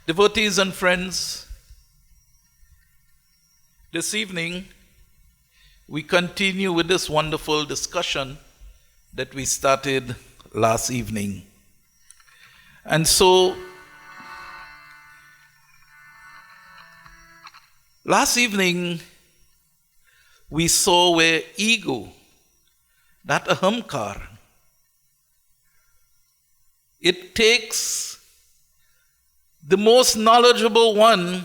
Devotees and friends, this evening we continue with this wonderful discussion that we started last evening. And so, last evening we saw where ego, that ahamkar, it takes the most knowledgeable one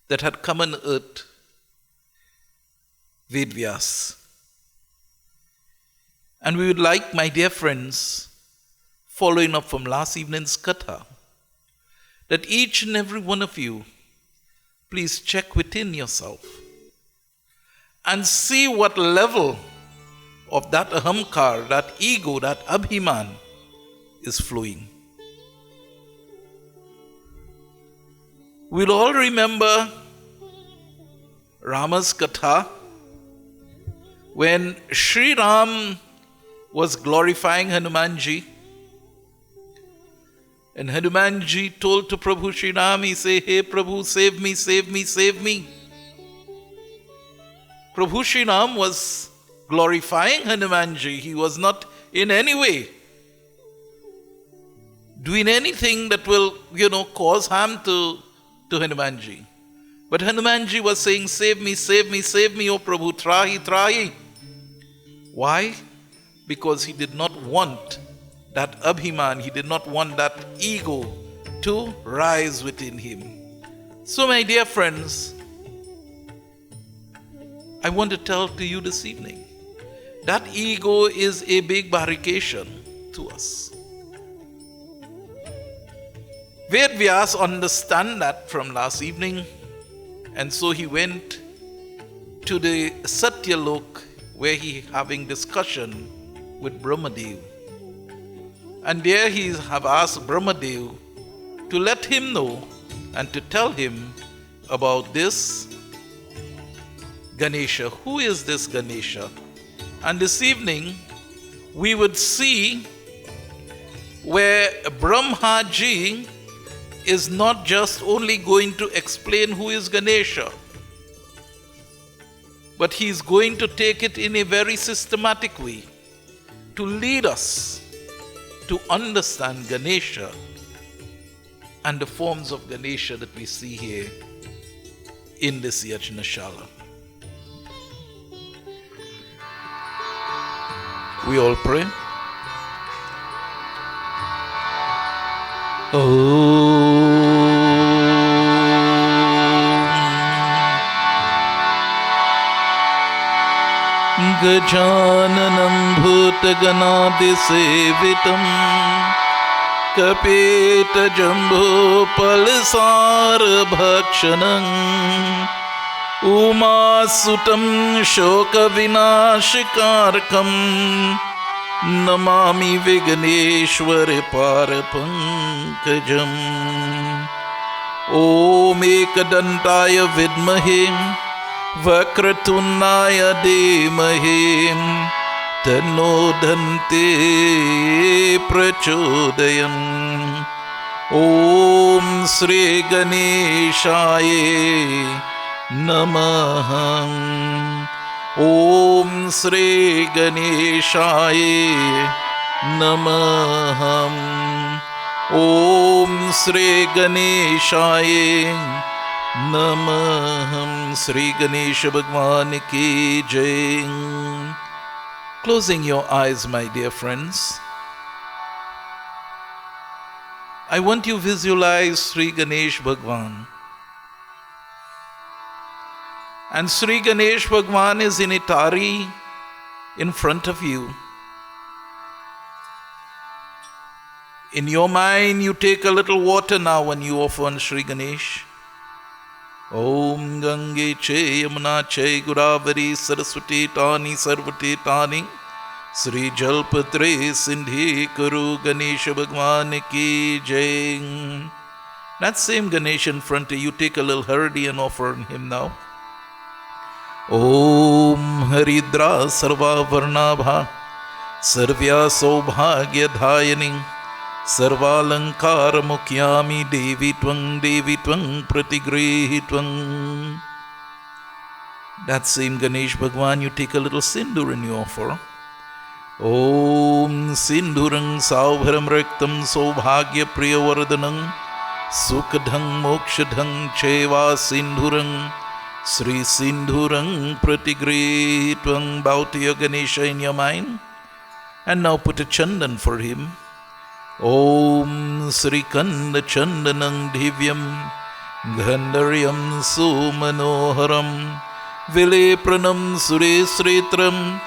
that had come on earth, Vedvyas. And we would like, my dear friends, following up from last evening's katha, that each and every one of you, please check within yourself and see what level of that ahamkar, that ego, that abhiman is flowing. We'll all remember Rama's katha when Sri Ram was glorifying Hanumanji. And Hanumanji told to Prabhu Sri Ram, he said, "Hey Prabhu, save me, save me, save me." Prabhu Sri Ram was glorifying Hanumanji. He was not in any way doing anything that will, cause harm to Hanumanji. But Hanumanji was saying, "Save me, save me, save me, O Prabhu, trahi, trahi." Why? Because he did not want that abhiman, he did not want that ego to rise within him. So, my dear friends, I want to tell to you this evening, that ego is a big barricade to us. Vedvyas understand that from last evening, and so he went to the Satyalok where he having discussion with Brahmadev. And there he have asked Brahmadev to let him know and to tell him about this Ganesha. Who is this Ganesha? And this evening we would see where Brahmaji is not just only going to explain who is Ganesha, but he is going to take it in a very systematic way to lead us to understand Ganesha and the forms of Ganesha that we see here in this Yajnashala. We all pray. Gajananam bhutaganaadisevitam kapeta jambho palsara bhakshanam umasutam shoka vinashikarkam namami Vigneshwara parapankajam. Om ekadantaya vidmahe Vakratundaya dhimahi tanno dante prachodayam. Om Sri Ganeshaya Namaha. Om Sri Ganeshaya Namaha. Om Sri Ganeshaya Namaham. Sri Ganesha Bhagwan ki jai. Closing your eyes, my dear friends, I want you to visualize Sri Ganesh Bhagwan. And Sri Ganesh Bhagwan is in a tari in front of you. In your mind, you take a little water now when you offer on Sri Ganesh. Om Gange Che Yamuna Che Godavari Saraswati Tani Sarvati Tani Sri Jalpatre Sindhi Kuru Ganesha Bhagwan ki jai. That same Ganesh in front of you, take a little hardi and offer on him now. Om Haridra Sarva Varnabha Sarvya Saubhagya Dhayani Sarvalankaramukhyami Devi Tvang Pratigrehi Tvang. That same Ganesh Bhagwan, you take a little sindur and you offer. Om Sindhurang Saubharam Rektam Saubhagya Priyavardhanam Sukadhang Mokshadhang Cheva Sindhurang Sri Sindhurang Pratigretvam. Bow to your Ganesha in your mind. And now put a chandan for him. Om Sri Kanda Chandanang Divyam Gandharyam Sumanoharam Vilepranam Suresretram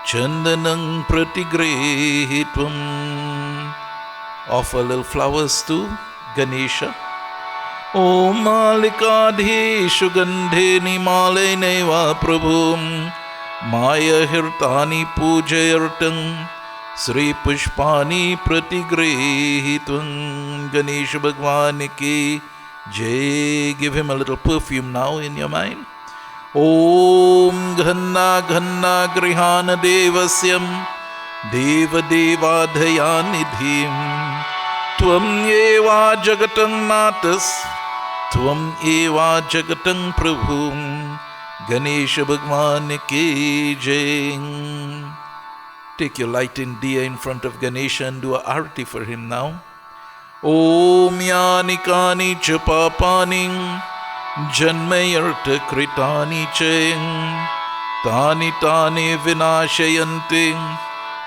Chandanang Pratigretvam. Offer little flowers to Ganesha. Om Malikadheshu Gandhe Nimale Neva Prabhum Maya Hirtani Pujayartang Sri Pushpani Pratigretvam. Ganesha Bhagwan ki Jai. Give him a little perfume now in your mind. Om Ghanna Ghanna Grihana Devasyam Deva Deva Dhayanidhim Tvam Eva Jagatang Natas Tvam Eva Jagatang Prabhum. Ganesha Bhagwan ki Jai. Take your lighting diya in front of Ganesha and do a arati for him now. Om Yani Kani Cha Papani Janmayarta Kritani Cheng Tani Tani Vinashayanti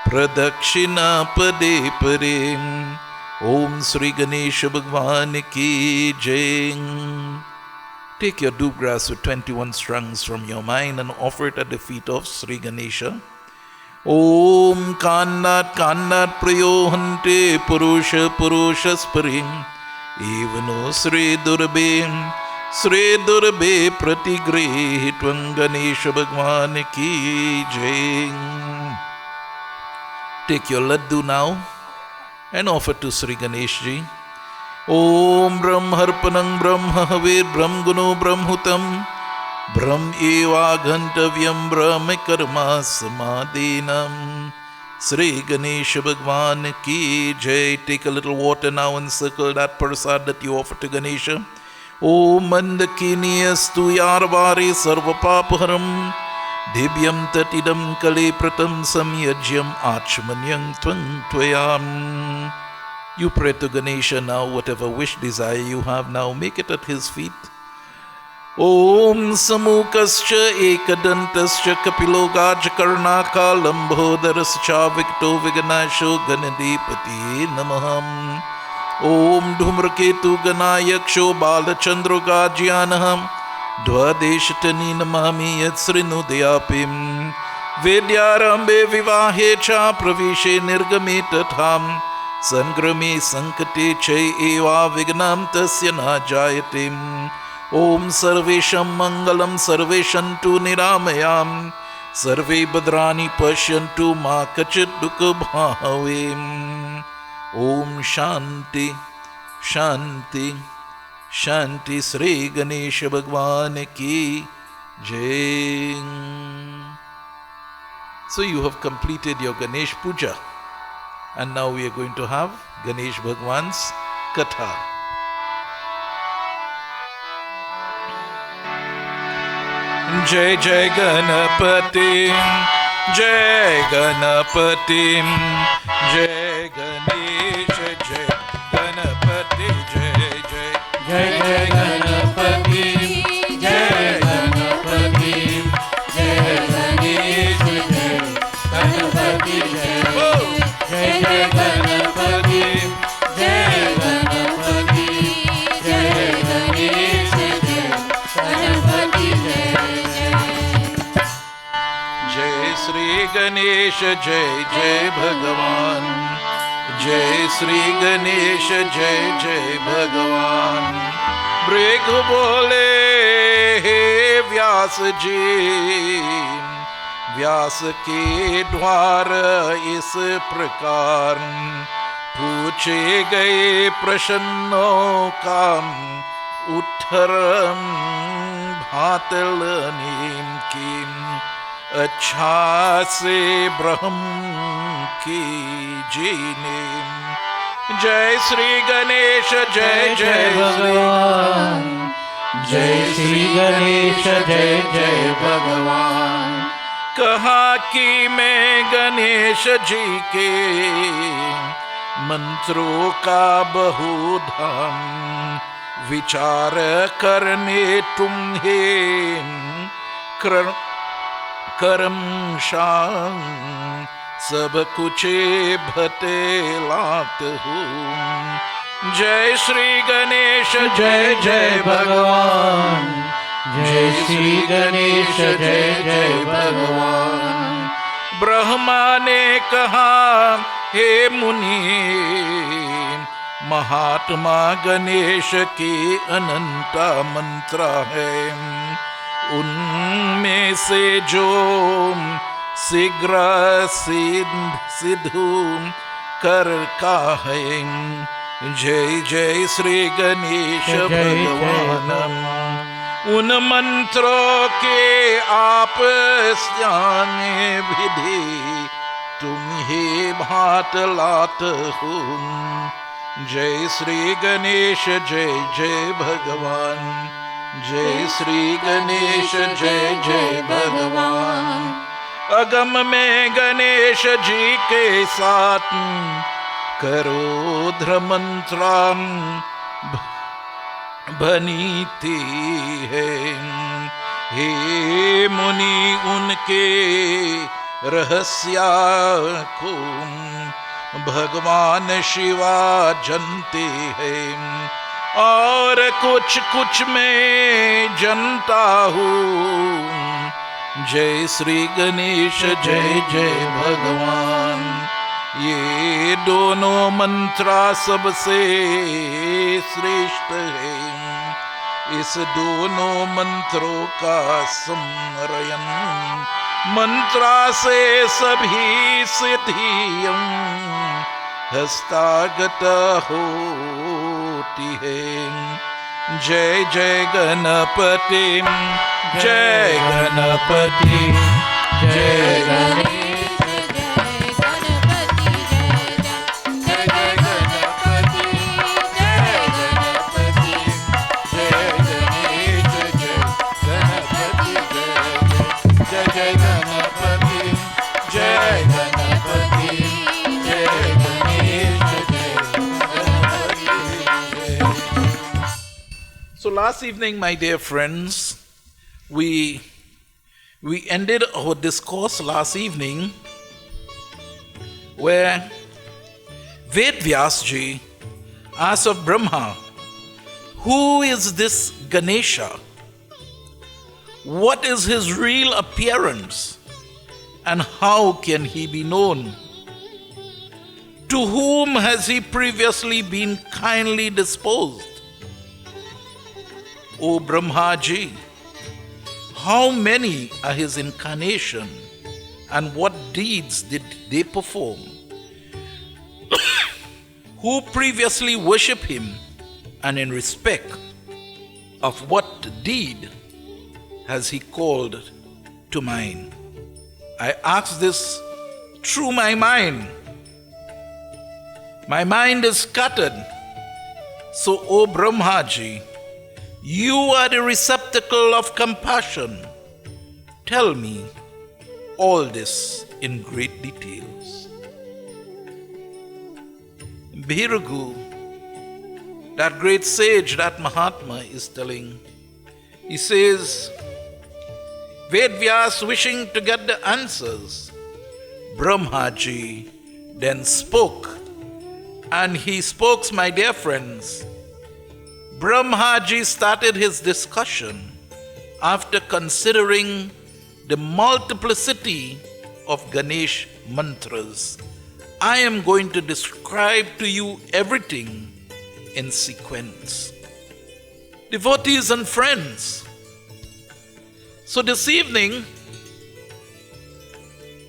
Pradakshina Pade Pade. Om Sri Ganesha Bhagwan ki Jai. Take your doobgrass with 21 strands from your mind and offer it at the feet of Sri Ganesha. Om Kannat Kannat Prayohante Purusha Purusha Sparing Evano Sri Durbe Pratigretvam. Ganesha Bhagwan ki Jai. Take your laddu now and offer to Sri Ganeshji. Om Brahmarpanam Brahma Havir Brahm Guno Brahmutam Brahm Eva Ghantavyam Brahma Karma Samadhinam. Sri Ganesha Bhagwan ki Jai. Take a little water now and circle that prasad that you offer to Ganesha. Om Mandakini Astu Yarvari Sarva Papaharam Divyam Tatidam Kale Pratam Samyajyam Achmanyam Tvang Tvayam. You pray to Ganesha now, whatever wish, desire you have now, make it at his feet. Om Samukascha Ekadantascha Kapilo Gajakarnaka Lambhodarascha Vikto Viganasho Ganadipati Namaham. Om Dhumraketu Ganayaksho Balachandro Gajyanaham Dvadeshatani Namami Yatsrinudayapim Vidyarambe Vivahe Cha Pravishe Nirgame Tatham Sangrame Sankate Chay Eva Vignam Tasya Na Jayatim. Om Sarvesham Mangalam Sarveshantu Niramayam Sarve Badrani Pashyantu Ma Kachit Dukha Bhavim. Om Shanti Shanti Shanti. Sri Ganesha Bhagwan ki Jai. So you have completed your Ganesh puja. And now we are going to have Ganesh Bhagwan's Katha. Jai Jai Ganapati, Jai Ganapati, Jai Ganesha, Jai Ganapati, Jai Jai. Jai Jai Ganapati, Jai Ganapati, Jai Ganesha, Jai Ganapati, Jai. Jai Jai Ganapati, Jai Ganapati, Jai Ganesha, Jai Ganapati, Jai Jai. Jai Sri Ganesha, Jai Jai Bhagavan. Jai Sri Ganesha, Jai Jai Bhagavan. Brighu bole he Vyas ji, व्यास के द्वार इस प्रकार पूछे गए प्रश्नों का उत्तर भातल नीम की अच्छा से ब्रह्म की जीने Jai Shri Ganesh, Jai Jai Bhagavan. Jai Shri Ganesh, Jai Jai Bhagavan. कहा कि मैं गणेश जी के मंत्रों का बहुधाम विचार करने तुम्हें कर्म शाम सब कुछ भतेलात हूँ। जय श्री गणेश, जय जय भगवान। जय श्री गणेश, जय जय भगवान। ब्रह्मा ने कहा, हे मुनि, महात्मा गणेश के अनंत मंत्र है, उनमें से जो शीघ्र सिद्धू कर का है। जय जय श्री गणेश भगवान। उन मंत्रों के आप जाने विधि तुम्हें भात लात हूँ। जय श्री गणेश, जय जय भगवान। जय श्री गणेश, जय जय भगवान। अगम में गणेश जी के साथ करो ध्रमंत्राम बनीती है। हे मुनि, उनके रहस्य को भगवान शिवा जानते हैं, और कुछ कुछ मैं जानता हूँ। जय श्री गणेश, जय जय भगवान। ये दोनों मंत्रा सबसे श्रेष्ठ है। इस दोनों मंत्रों का स्मरण मंत्रा से सभी सिद्धियां हस्तागत होती है। जय जय गणपति, जय गणपति, जय Ganesh. So last evening, my dear friends, we ended our discourse last evening where Vedvyasji asked of Brahma, who is this Ganesha? What is his real appearance? And how can he be known? To whom has he previously been kindly disposed? O Brahmaji, how many are his incarnation, and what deeds did they perform? Who previously worshipped him, and in respect of what deed has he called to mind? I ask this through my mind. My mind is scattered. So, O Brahmaji, you are the receptacle of compassion. Tell me all this in great details. Bhiragu, that great sage, that Mahatma, is telling, he says, Vedvyas wishing to get the answers, Brahmaji then spoke, and he spoke, my dear friends. Brahmaji started his discussion after considering the multiplicity of Ganesh mantras. I am going to describe to you everything in sequence. Devotees and friends, so this evening,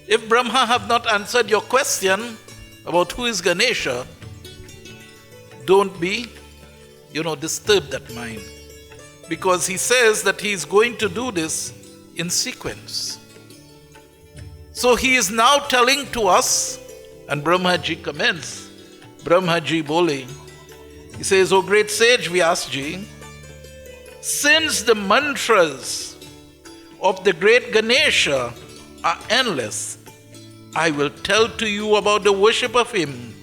if Brahma have not answered your question about who is Ganesha, don't be disturb that mind, because he says that he is going to do this in sequence. So he is now telling to us, and Brahmaji comments, Brahma ji bole. He says, "O great sage Vyas ji, since the mantras of the great Ganesha are endless, I will tell to you about the worship of him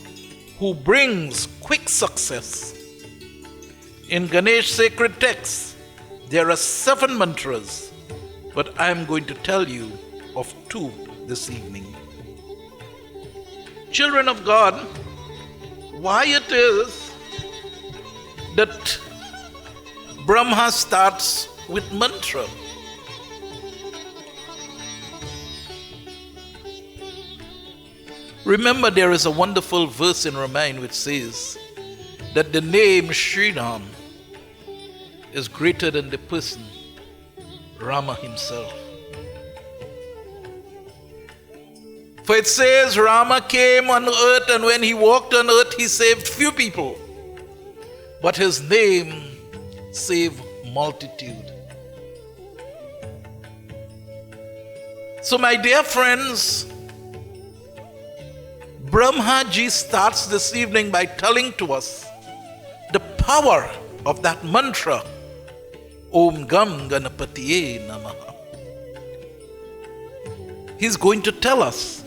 who brings quick success. In Ganesh sacred texts, there are 7 mantras, but I am going to tell you of 2 this evening." Children of God, why it is that Brahma starts with mantra? Remember, there is a wonderful verse in Ramayana which says that the name Sri Ram is greater than the person Rama himself. For it says Rama came on earth, and when he walked on earth, he saved few people, but his name saved multitude. So my dear friends, Brahma ji starts this evening by telling to us the power of that mantra, Om Gam Ganapatiye Namaha. He's going to tell us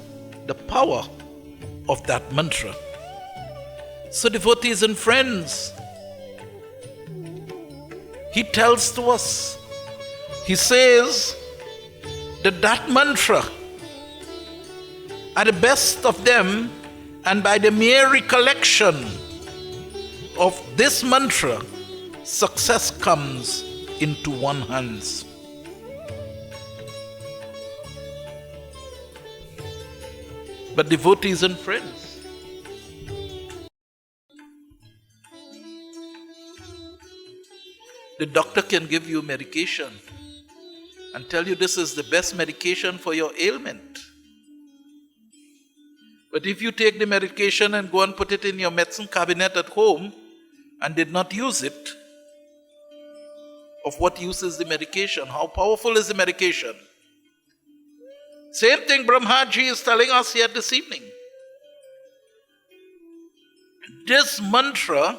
the power of that mantra. So devotees and friends, he tells to us, he says that that mantra, at the best of them, and by the mere recollection of this mantra, success comes into one's hands. But devotees and friends, the doctor can give you medication and tell you this is the best medication for your ailment. But if you take the medication and go and put it in your medicine cabinet at home and did not use it, of what use is the medication? How powerful is the medication? Same thing Brahma ji is telling us here this evening. This mantra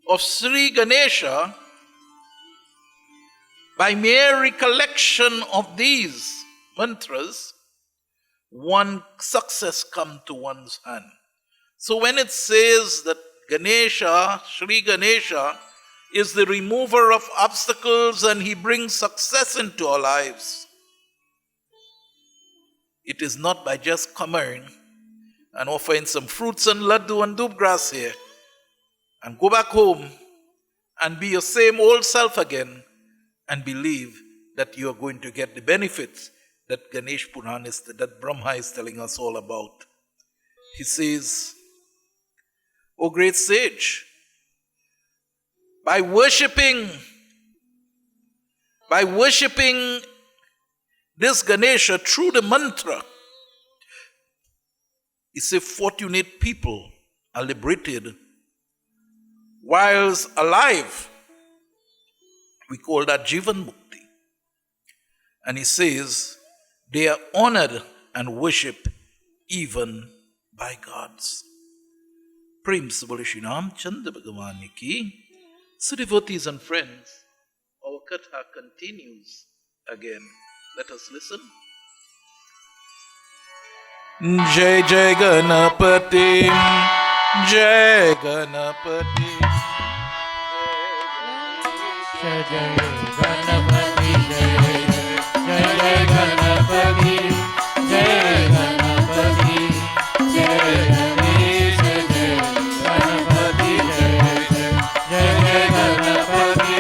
of Sri Ganesha, by mere recollection of these mantras, one success come to one's hand. So when it says that Ganesha, Sri Ganesha, is the remover of obstacles and he brings success into our lives, it is not by just coming and offering some fruits and laddu and dub grass here and go back home and be your same old self again and believe that you are going to get the benefits that Ganesh Puran is, that Brahma is telling us all about. He says, "O great sage, by worshipping this Ganesha through the mantra, he says fortunate people are liberated. Whilst alive, we call that Jivan Mukti. And he says, they are honored and worshipped even by gods." Prem se bole Shri Ramchandra Bhagavan ki. So devotees and friends, our katha continues again. Let us listen. Jai Jai Ganapati, Jai Ganapati, Jai Jai Ganapati, Jai Jai Ganapati, Jai Ganapati, Jai Ganesh, Jai Ganapati, Jai Jai Ganapati,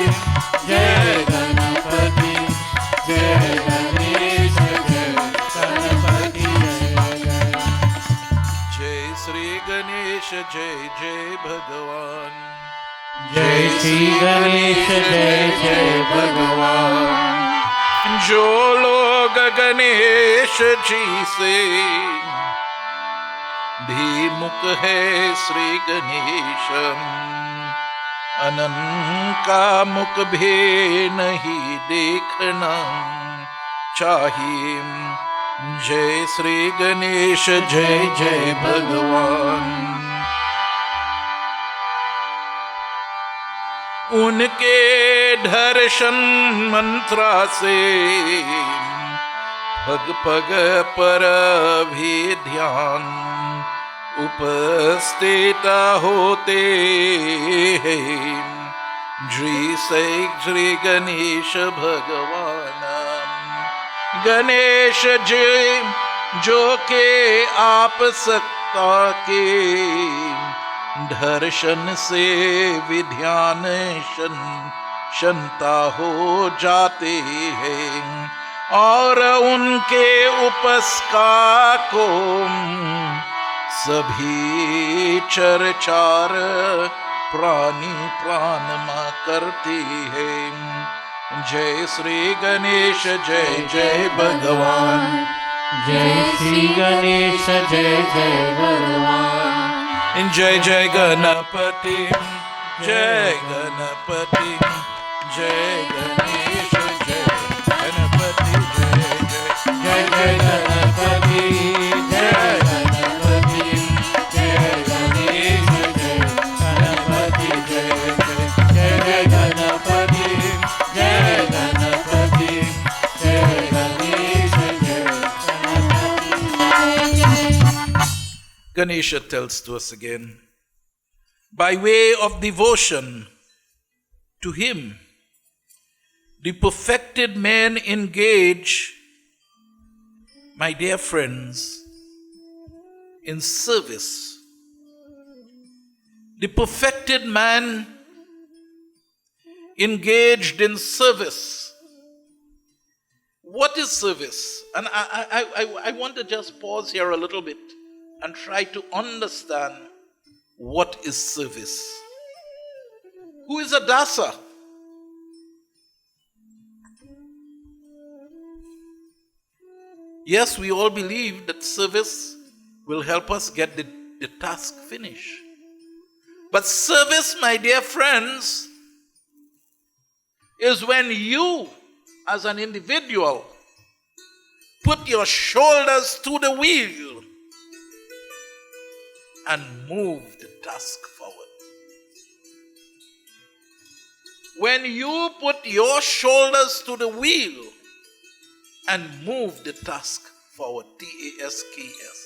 Jai Ganapati, Jai Ganesh, Jai Ganapati, Jai Sri Ganesh, Jai Jai Bhagavan. Jai Shri Ganesha, Jai Jai Bhagavan. जो लोग गणेश जी से भीमुख है श्री गणेश, अनंत का मुख भी नहीं देखना चाहिए। जय श्री गणेश, जय जय भगवान। उनके दर्शन मंत्रा से पग पग पर भी ध्यान उपस्थित होते हैं। श्री गणेश भगवान गणेश जी जो के आप सत्ता के दर्शन से विध्यान शंता हो जाते हैं और उनके उपस्कार को सभी चरचार प्राणी प्राणमा करते हैं। जय श्री गणेश जय जय भगवान। जय श्री गणेश जय जय भगवान। जय जय गणपति जय गणपति जय गणेश जय गणपति जय जय जय जय गणपति जय गणपति जय गणेश जय गणपति जय जय जय गणपति जय गणपति जय गणेश जय Ganpati. Ganesha tells to us again, by way of devotion to him, the perfected man engage, my dear friends, in service. The perfected man engaged in service. What is service? And I want to just pause here a little bit and try to understand what is service. Who is a dasa? Yes, we all believe that service will help us get the task finished. But service, my dear friends, is when you, as an individual, put your shoulders to the wheel and move the task forward. When you put your shoulders to the wheel and move the task forward, TASKS.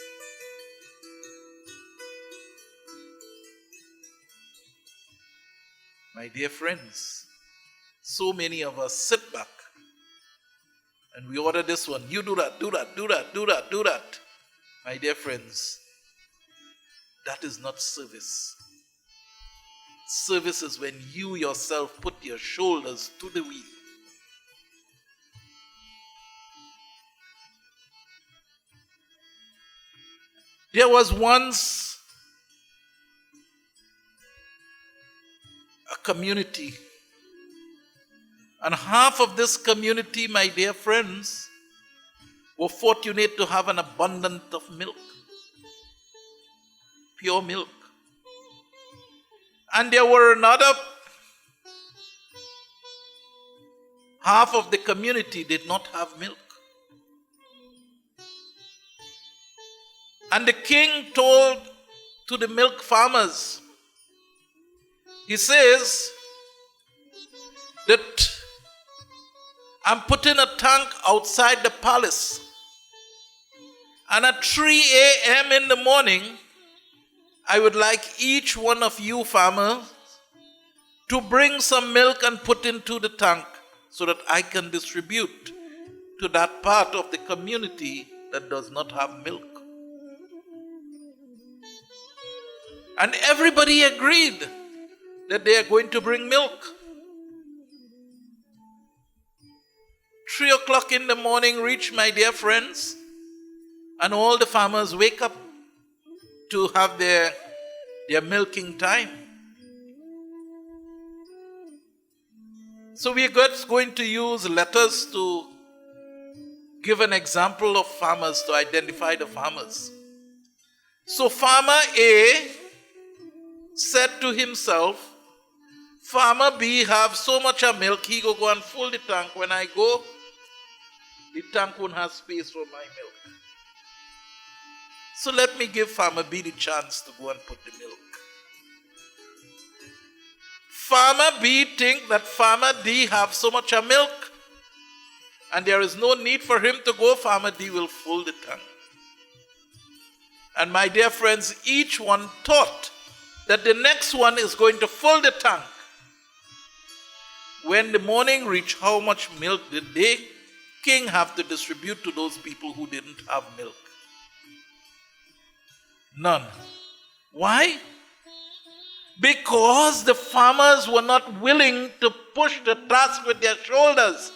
My dear friends, so many of us sit back and we order this one, you do that, do that, do that, do that, do that. My dear friends, that is not service. Service is when you yourself put your shoulders to the wheel. There was once a community, and half of this community, my dear friends, were fortunate to have an abundance of milk, pure milk. And there were another half of the community did not have milk. And the king told to the milk farmers, he says that I'm putting a tank outside the palace, and at 3 a.m. in the morning, I would like each one of you farmers to bring some milk and put into the tank so that I can distribute to that part of the community that does not have milk. And everybody agreed that they are going to bring milk. 3 o'clock in the morning reached, my dear friends, and all the farmers wake up to have their milking time. So we are going to use letters to give an example of farmers, to identify the farmers. So farmer A said to himself, farmer B have so much of milk, he go and fill the tank. When I go, the tank won't have space for my milk. So let me give farmer B the chance to go and put the milk. Farmer B think that Farmer D have so much of milk and there is no need for him to go. Farmer D will full the tank. And my dear friends, each one thought that the next one is going to fill the tank. When the morning reached, how much milk did the king have to distribute to those people who didn't have milk? None. Why? Because the farmers were not willing to push the task with their shoulders.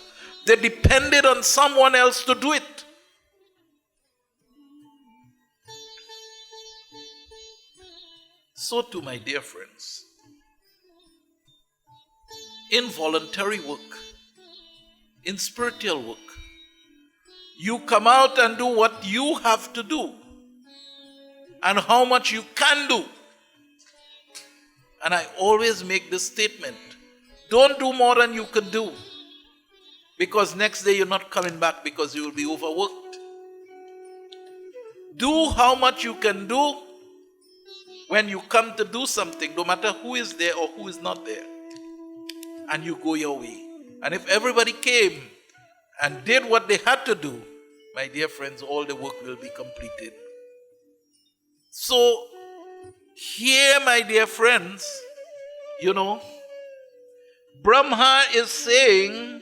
They depended on someone else to do it. So too, my dear friends, in voluntary work, in spiritual work, you come out and do what you have to do and how much you can do. And I always make this statement: don't do more than you can do, because next day you're not coming back because you will be overworked. Do how much you can do when you come to do something, no matter who is there or who is not there, and you go your way. And if everybody came and did what they had to do, my dear friends, all the work will be completed. So, here, my dear friends, Brahma is saying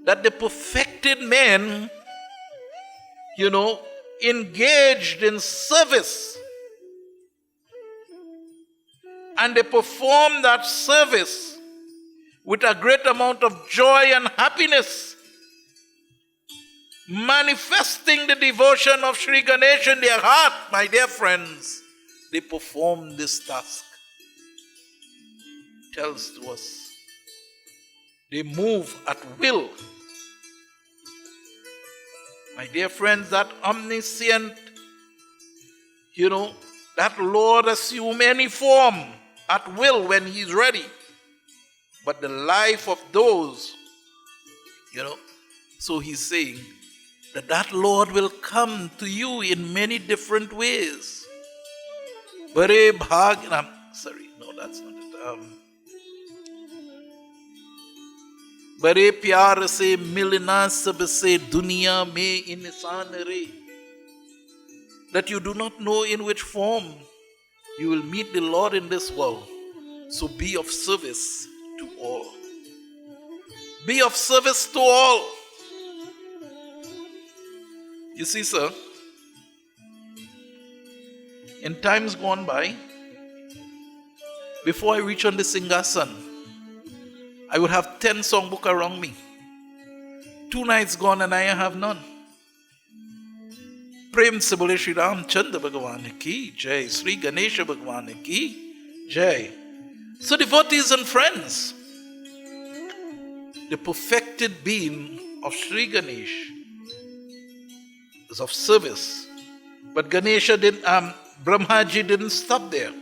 that the perfected men, engaged in service, and they perform that service with a great amount of joy and happiness, manifesting the devotion of Sri Ganesh in their heart. My dear friends, they perform this task. Tells to us, they move at will. My dear friends, that omniscient, that Lord assume any form at will when He's ready. But the life of those, so He's saying that Lord will come to you in many different ways. Bare bhag, sorry, no, that's not it. Bare pyar se milna sab se duniya mein insan re. That you do not know in which form you will meet the Lord in this world. So be of service to all. Be of service to all. You see, sir, in times gone by, before I reach on the Singhasan, I would have 10 songbook around me. 2 nights gone and I have none. Prem se bole Shri Ramchandra Bhagavan ki jai, Sri Ganesha Bhagavan ki jai. So devotees and friends, the perfected being of Sri Ganesh is of service. But Brahmaji didn't stop there.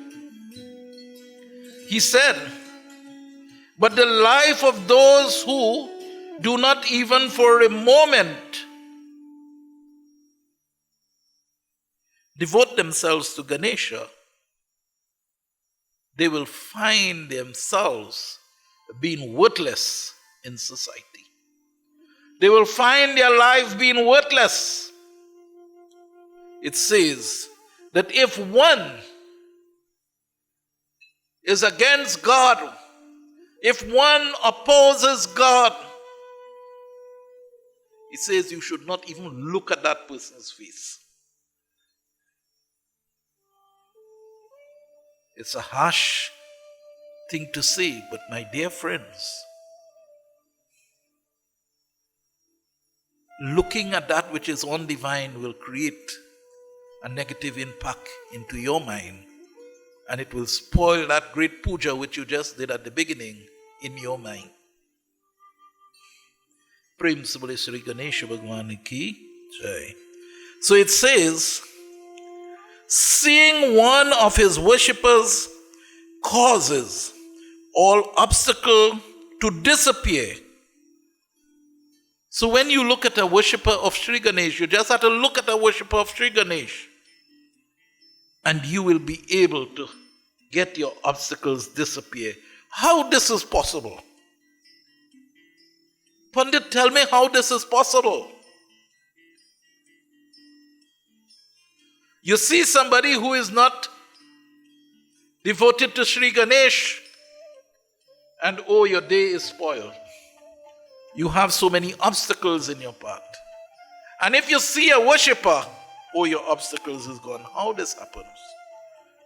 He said, but the life of those who do not even for a moment devote themselves to Ganesha, they will find themselves being worthless in society. They will find their life being worthless. It says that if one is against God, if one opposes God, it says you should not even look at that person's face. It's a harsh thing to say, but my dear friends, looking at that which is undivine will create a negative impact into your mind, and it will spoil that great puja which you just did at the beginning in your mind. Prem se bole Sri Ganesha Bhagavan ki jai. So it says, seeing one of his worshippers causes all obstacle to disappear. So when you look at a worshipper of Sri Ganesh, you just have to look at a worshipper of Sri Ganesh, and you will be able to get your obstacles disappear. How this is possible? Pundit, tell me how this is possible. You see somebody who is not devoted to Sri Ganesh, and oh, your day is spoiled. You have so many obstacles in your path. And if you see a worshipper, oh, your obstacles is gone. How this happens?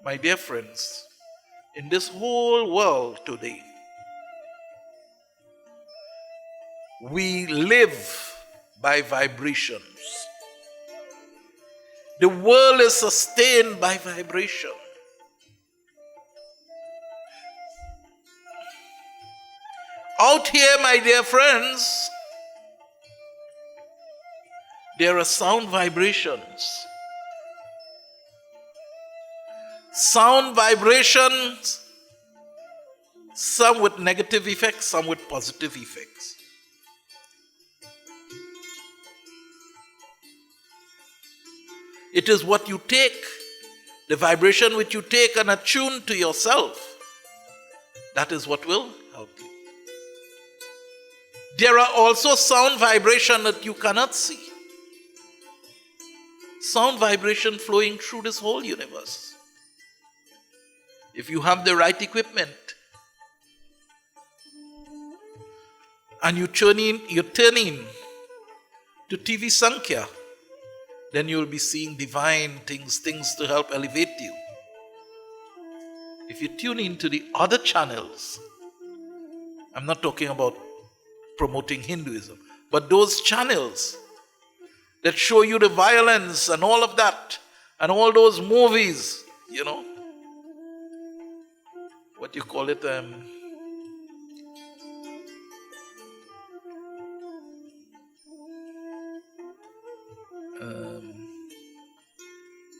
My dear friends, in this whole world today, we live by vibrations. The world is sustained by vibration. Out here, my dear friends, there are sound vibrations. Sound vibrations, some with negative effects, some with positive effects. It is what you take, the vibration which you take and attune to yourself. That is what will help you. There are also sound vibration that you cannot see. Sound vibration flowing through this whole universe. If you have the right equipment and you turn in to TV Sankhya, then you will be seeing divine things to help elevate you. If you tune into the other channels, I'm not talking about promoting Hinduism, but those channels that show you the violence and all of that, and all those movies, what you call it,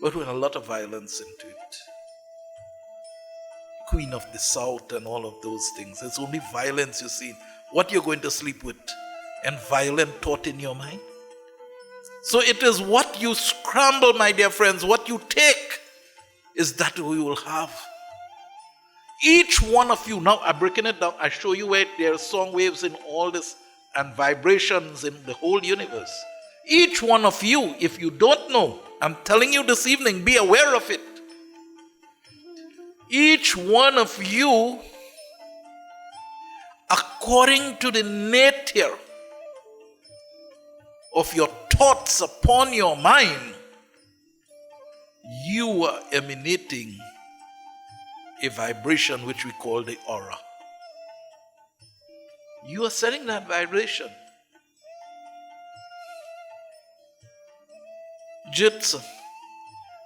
but with a lot of violence into it. Queen of the South and all of those things. It's only violence you see. What you're going to sleep with, and violent thought in your mind. So it is what you scramble, my dear friends, what you take is that we will have. Each one of you, now I'm breaking it down, I show you where there are song waves in all this and vibrations in the whole universe. Each one of you, if you don't know, I'm telling you this evening, be aware of it. Each one of you, according to the nature of your thoughts upon your mind, you are emanating a vibration which we call the aura. You are setting that vibration. Jits,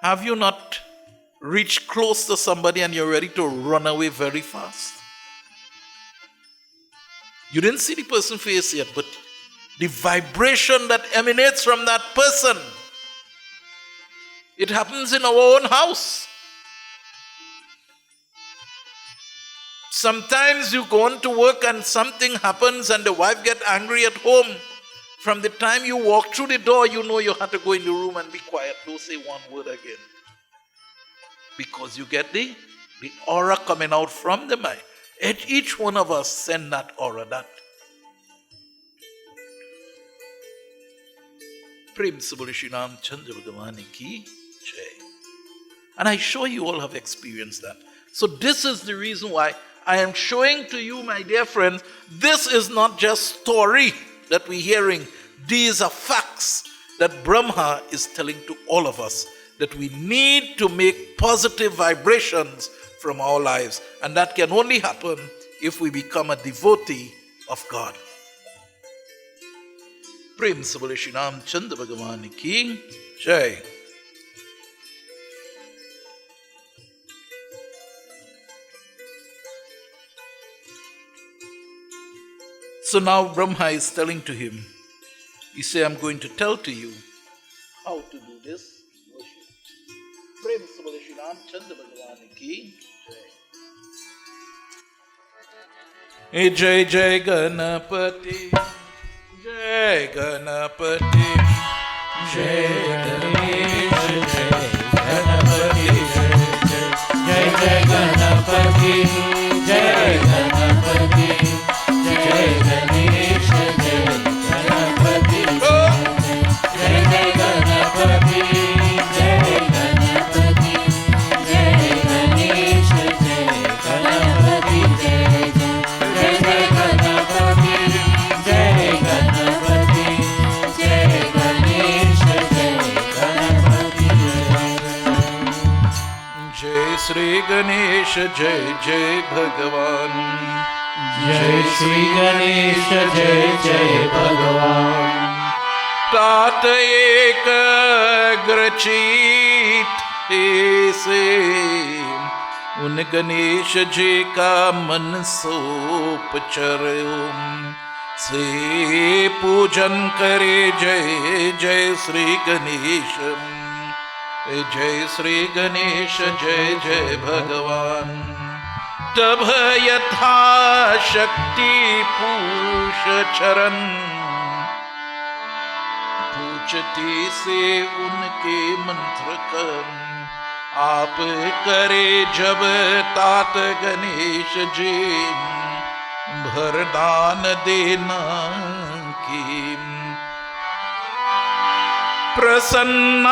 have you not reached close to somebody and you're ready to run away very fast? You didn't see the person's face yet, but the vibration that emanates from that person, it happens in our own house. Sometimes you go on to work and something happens and the wife gets angry at home. From the time you walk through the door, you know you have to go in the room and be quiet. Don't say one word again. Because you get the aura coming out from the mind. Each one of us send that aura, that. Prem Saboli Shri Ramchandra Bhagavani ki jai. And I'm sure you all have experienced that. So this is the reason why I am showing to you, my dear friends, this is not just story that we're hearing. These are facts that Brahma is telling to all of us, that we need to make positive vibrations from our lives. And that can only happen if we become a devotee of God. Prem Saboli Shri Ramchandra Bhagavani ki jai. So now Brahma is telling to him, he said, I'm going to tell to you how to do this worship. Prem Saboli Shri Ramchandra Bhagavani ki jai. Jai Jai Ganapati, Jai Ganapati, Jai Ganesh, Jai Ganapati, Jai Jai Ganapati, Jai Ganapati. Ganesh जय जय भगवान। जय श्री गणेश जय जय भगवान। तात एक ग्रचित से उन गणेश जी का मन सोपचर्यो से पूजन करे जय जय श्री गणेश। जय श्री गणेश जय जय भगवान। तब यथा शक्ति पूष चरण पूछती से उनके मंत्र कर आप करे जब तात गणेश जी भरदान देना की प्रसन्न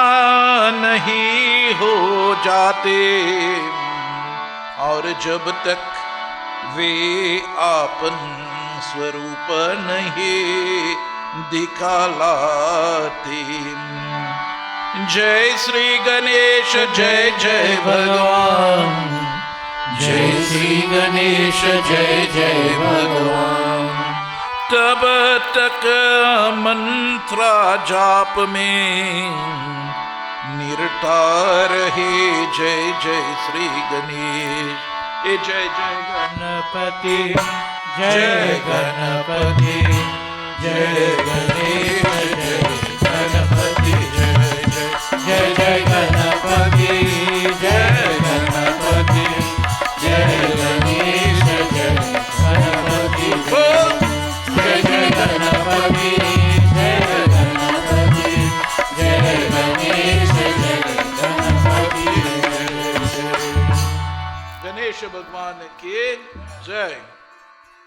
नहीं हो जाते और जब तक वे आपन स्वरूप नहीं दिखालाते। जय श्री गणेश जय जय भगवान। जय श्री गणेश जय जय भगवान। तब तक मंत्रा जाप में निरता रहे जय जय श्री गणेश। जय जय गणपति जय गणपति जय गणेश जय गणपति जय जय जय गणपति जय गणपति जय गणेश जय गणपति जय जय गणपति जय गणपति जय गणेश जय Ganpati Ganesha Bhagwan ki jai.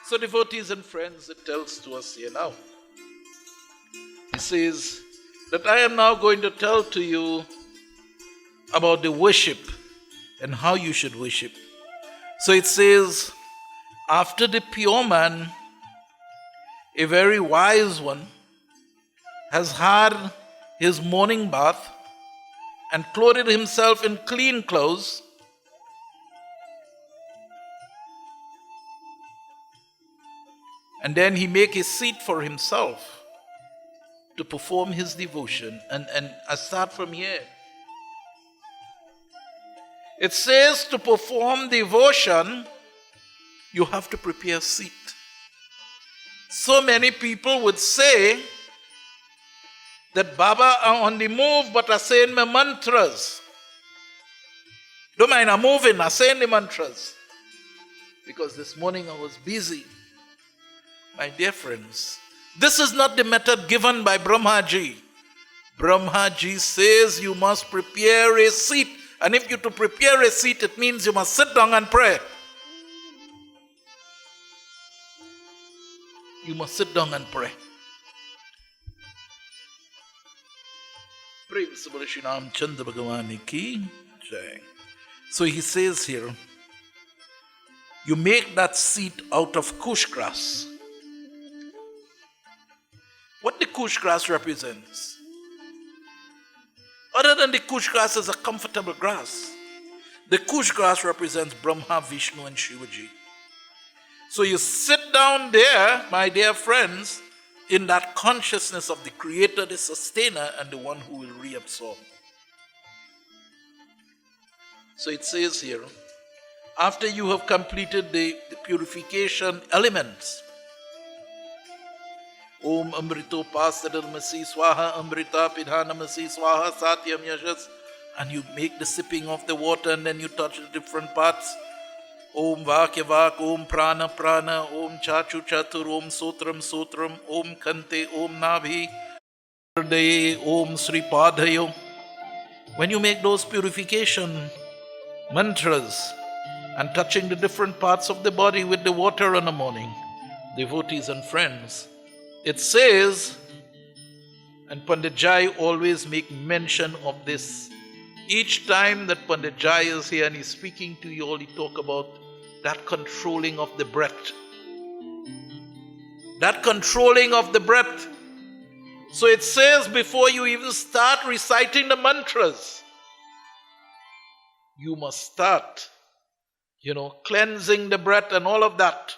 So devotees and friends, it tells to us here now. It says that I am now going to tell to you about the worship and how you should worship. So it says, after the pure man, a very wise one, has had his morning bath and clothed himself in clean clothes, and then he make a seat for himself to perform his devotion. And I start from here. It says to perform devotion, you have to prepare a seat. So many people would say that Baba are on the move but are saying my mantras. Don't mind, I'm moving, I'm saying the mantras. Because this morning I was busy. My dear friends, this is not the method given by Brahmaji. Brahmaji says you must prepare a seat. And if you to prepare a seat, it means you must sit down and pray. You must sit down and pray. Pray Vishnu Shri Ramchandra Bhagwan ki jai. So he says here, you make that seat out of kush grass. What the kush grass represents? Other than the kush grass is a comfortable grass, the kush grass represents Brahma, Vishnu and Shivaji. So you sit down there, my dear friends, in that consciousness of the Creator, the Sustainer, and the one who will reabsorb. So it says here, after you have completed the purification elements, Om Amrito Pasadalmasi Swaha Amrita Pidhanamasi Swaha Satyam Yashas, and you make the sipping of the water and then you touch the different parts. Om Vakya Vak, Om Prana Prana, Om Chachu Chatur, Om Sotram Sotram, Om Kante, Om Nabhi, Om Sri Padhayo. When you make those purification mantras and touching the different parts of the body with the water in the morning, devotees and friends, it says, and Pandit Jai always make mention of this. Each time that Pandit Jai is here and he's speaking to you all, he talk about that controlling of the breath. That controlling of the breath. So it says before you even start reciting the mantras, you must start cleansing the breath and all of that.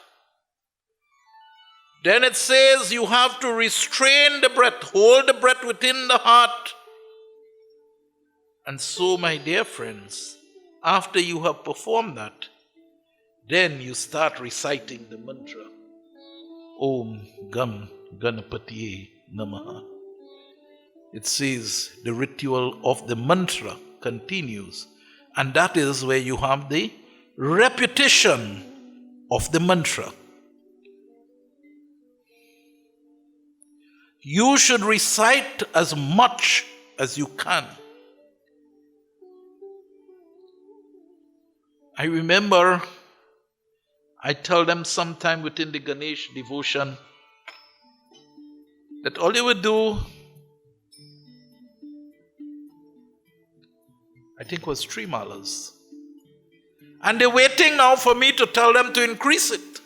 Then it says you have to restrain the breath, hold the breath within the heart. And so, my dear friends, after you have performed that, then you start reciting the mantra. Om Gam Ganapatiye Namaha. It says the ritual of the mantra continues. And that is where you have the repetition of the mantra. You should recite as much as you can. I remember I tell them sometime within the Ganesh devotion that all they would do, I think, was 3 malas. And they're waiting now for me to tell them to increase it.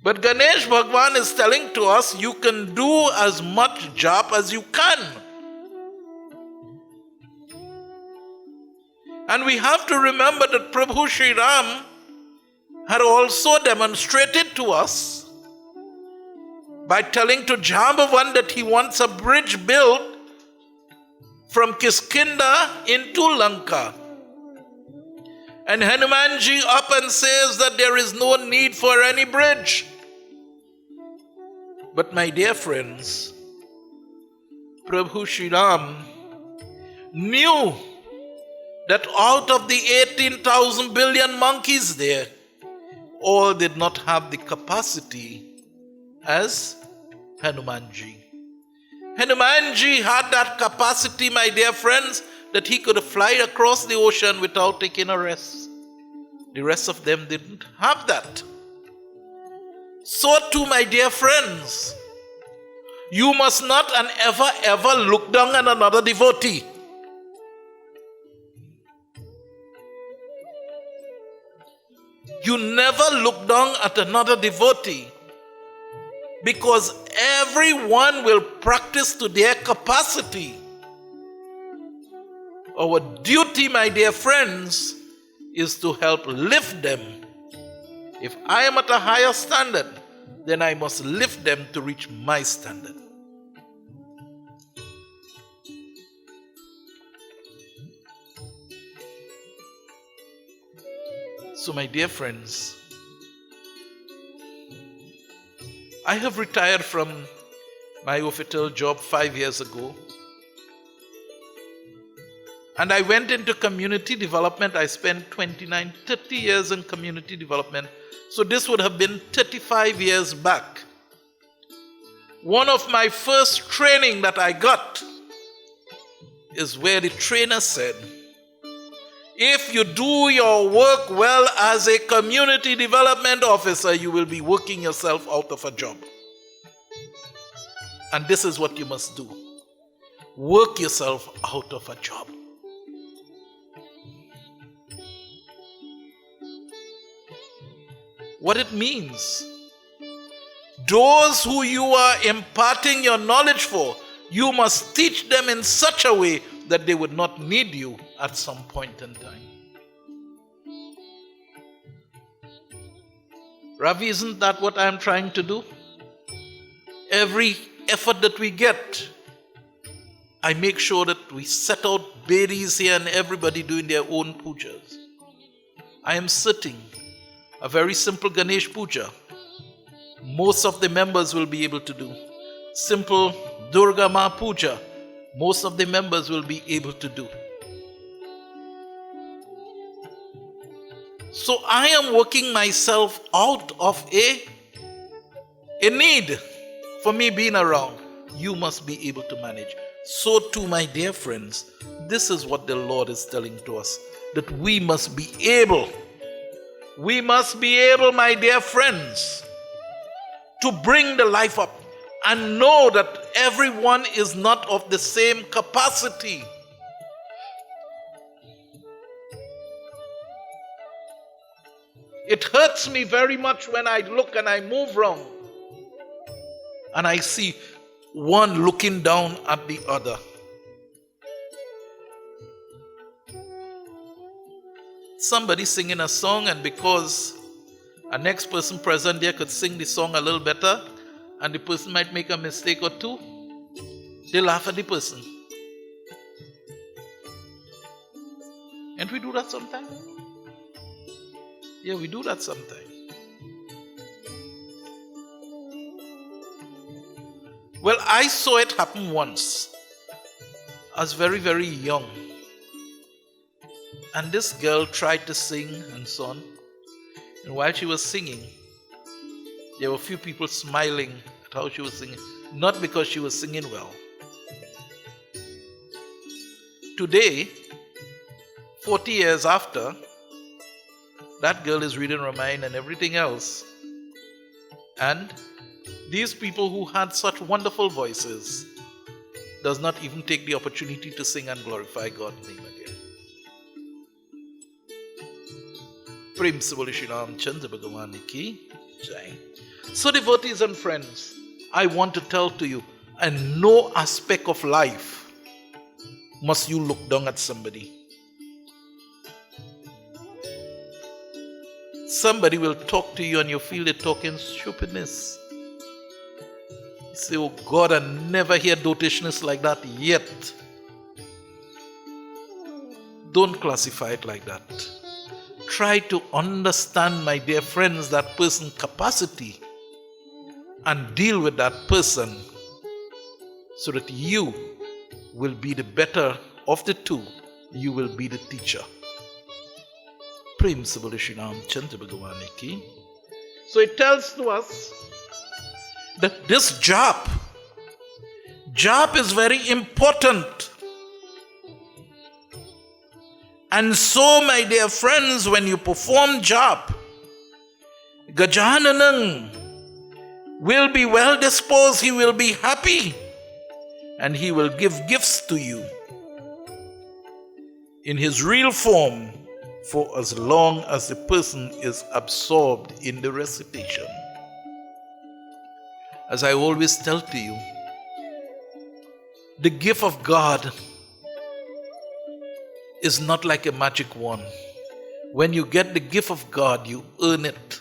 But Ganesh Bhagwan is telling to us, you can do as much jap as you can. And we have to remember that Prabhu Sri Ram had also demonstrated to us by telling to Jambavan that he wants a bridge built from Kiskinda into Lanka. And Hanumanji up and says that there is no need for any bridge. But my dear friends, Prabhu Sri Ram knew that out of the 18,000 billion monkeys there, all did not have the capacity as Hanumanji. Hanumanji had that capacity, my dear friends, that he could fly across the ocean without taking a rest. The rest of them didn't have that. So too, my dear friends, you must not and ever look down on another devotee. You never look down at another devotee, because everyone will practice to their capacity. Our duty, my dear friends, is to help lift them. If I am at a higher standard, then I must lift them to reach my standard. So, my dear friends, I have retired from my official job 5 years ago. And I went into community development. I spent 30 years in community development. So this would have been 35 years back. One of my first training that I got is where the trainer said, if you do your work well as a community development officer, you will be working yourself out of a job. And this is what you must do. Work yourself out of a job. What it means, those who you are imparting your knowledge for, you must teach them in such a way that they would not need you at some point in time. Ravi, isn't that what I am trying to do? Every effort that we get, I make sure that we set out bedis here and everybody doing their own pujas. I am sitting a very simple Ganesh puja. Most of the members will be able to do. Simple Durga Ma puja. Most of the members will be able to do. So I am working myself out of a need for me being around. You must be able to manage. So too, my dear friends, this is what the Lord is telling to us, that we must be able, my dear friends, to bring the life up and know that everyone is not of the same capacity. It hurts me very much when I look and I move wrong and I see one looking down at the other. somebody singing a song, and because a next person present there could sing the song a little better, and the person might make a mistake or two, they laugh at the person. And we do that sometimes. Yeah, we do that sometimes. Well, I saw it happen once. I was very, very young. And this girl tried to sing and so on. And while she was singing, there were a few people smiling at how she was singing. Not because she was singing well. Today, 40 years after, that girl is reading Ramayana and everything else. And these people who had such wonderful voices does not even take the opportunity to sing and glorify God's name again. Prem se bole Shri Ramchandra Bhagavan ki jai. So devotees and friends, I want to tell to you, in no aspect of life must you look down at somebody. Somebody will talk to you and you feel they're talking stupidness. You say, oh God, I never hear dotishness like that yet. Don't classify it like that. Try to understand, my dear friends, that person's capacity and deal with that person so that you will be the better of the two. You will be the teacher. Prem se bole Shri Ramchandra Bhagavan ki. So it tells to us that this jap is very important. And so, my dear friends, when you perform jap, Gajananang will be well disposed, he will be happy, and he will give gifts to you in his real form for as long as the person is absorbed in the recitation. As I always tell to you, the gift of God is not like a magic wand. When you get the gift of God, you earn it.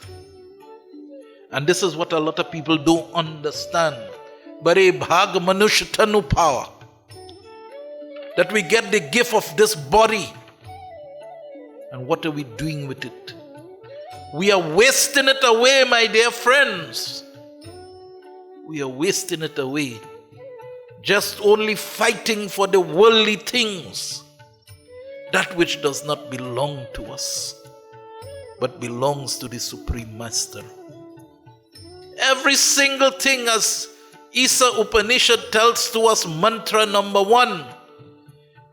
And this is what a lot of people don't understand. Bare bhag manush tanu power. That we get the gift of this body. And what are we doing with it? We are wasting it away, my dear friends. We are wasting it away. Just only fighting for the worldly things. That which does not belong to us, but belongs to the Supreme Master. Every single thing, as Isa Upanishad tells to us, mantra number 1,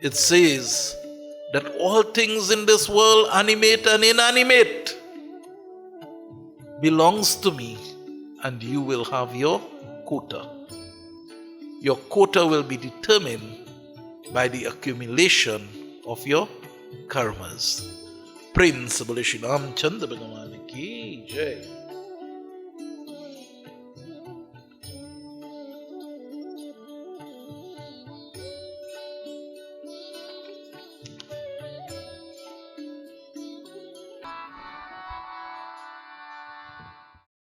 it says that all things in this world, animate and inanimate, belongs to me, and you will have your quota. Your quota will be determined by the accumulation of your karmas. Prem se bole Shri Ramchandra Bhagavan ki jai.